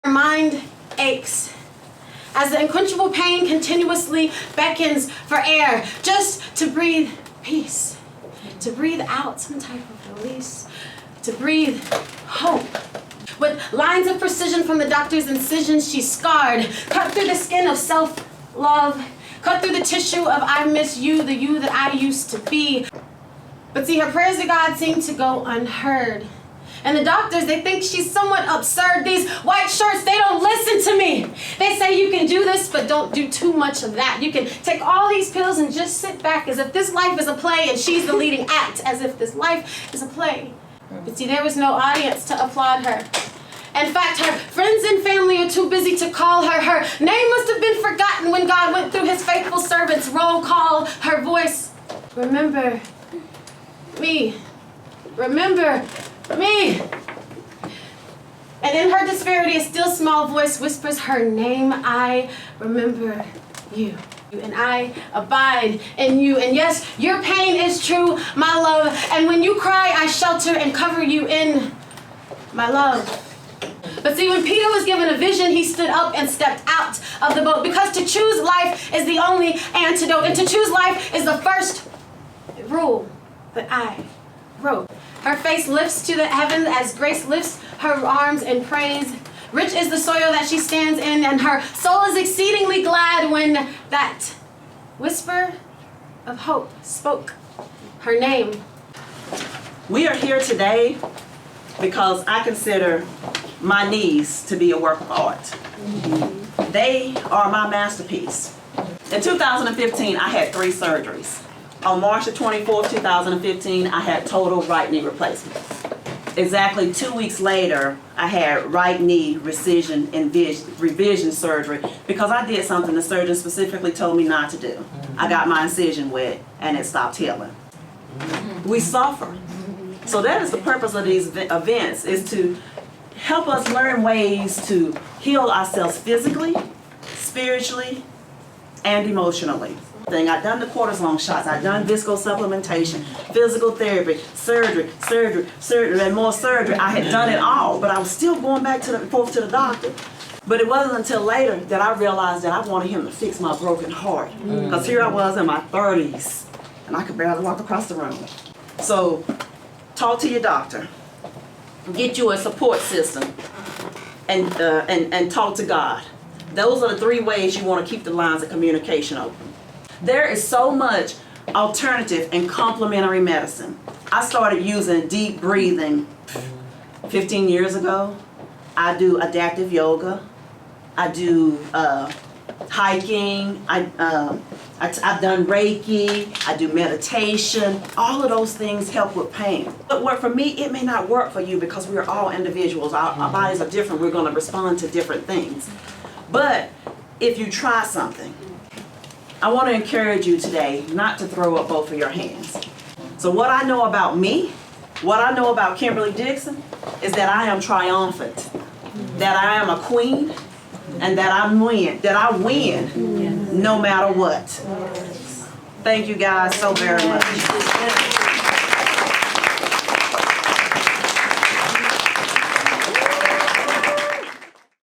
Her mind aches as the unquenchable pain continuously beckons for air, just to breathe peace, to breathe out some type of release, to breathe hope. With lines of precision from the doctor's incisions, she's scarred, cut through the skin of self-love, cut through the tissue of I miss you, the you that I used to be. But see, her prayers to God seem to go unheard. And the doctors, they think she's somewhat absurd. These white shirts, they don't listen to me. They say you can do this, but don't do too much of that. You can take all these pills and just sit back as if this life is a play and she's the leading act, as if this life is a play. But see, there was no audience to applaud her. In fact, her friends and family are too busy to call her. Her name must have been forgotten when God went through his faithful servants' roll call. Her voice, remember me. Remember me. And in her disparity, a still small voice whispers her name. I remember you. And I abide in you. And yes, your pain is true, my love. And when you cry, I shelter and cover you in my love. But see, when Peter was given a vision, he stood up and stepped out of the boat, because to choose life is the only antidote. And to choose life is the first rule that I wrote. Her face lifts to the heavens as grace lifts her arms in praise. Rich is the soil that she stands in, and her soul is exceedingly glad when that whisper of hope spoke her name. We are here today because I consider my knees to be a work of art. They are my masterpiece. In 2015, I had 3 surgeries. On March the 24th, 2015, I had total right knee replacement. Exactly 2 weeks later, I had right knee revision surgery because I did something the surgeon specifically told me not to do. I got my incision wet and it stopped healing. We suffer. So that is the purpose of these events, is to help us learn ways to heal ourselves physically, spiritually, and emotionally. I've done the cortisone shots, I've done visco supplementation, physical therapy, surgery, and more surgery. I had done it all, but I was still going back forth to the doctor. But it wasn't until later that I realized that I wanted him to fix my broken heart. Because here I was in my 30s, and I could barely walk across the room. So, talk to your doctor. Get you a support system, and talk to God. Those are the 3 ways you want to keep the lines of communication open. There is so much alternative and complementary medicine. I started using deep breathing 15 years ago. I do adaptive yoga. I do hiking. I've done Reiki. I do meditation. All of those things help with pain. What worked for me, it may not work for you, because we are all individuals. Our bodies are different. We're going to respond to different things. But if you try something, I want to encourage you today not to throw up both of your hands. So what I know about me, what I know about Kimberly Dixon, is that I am triumphant, that I am a queen, and that I win no matter what. Thank you guys so very much.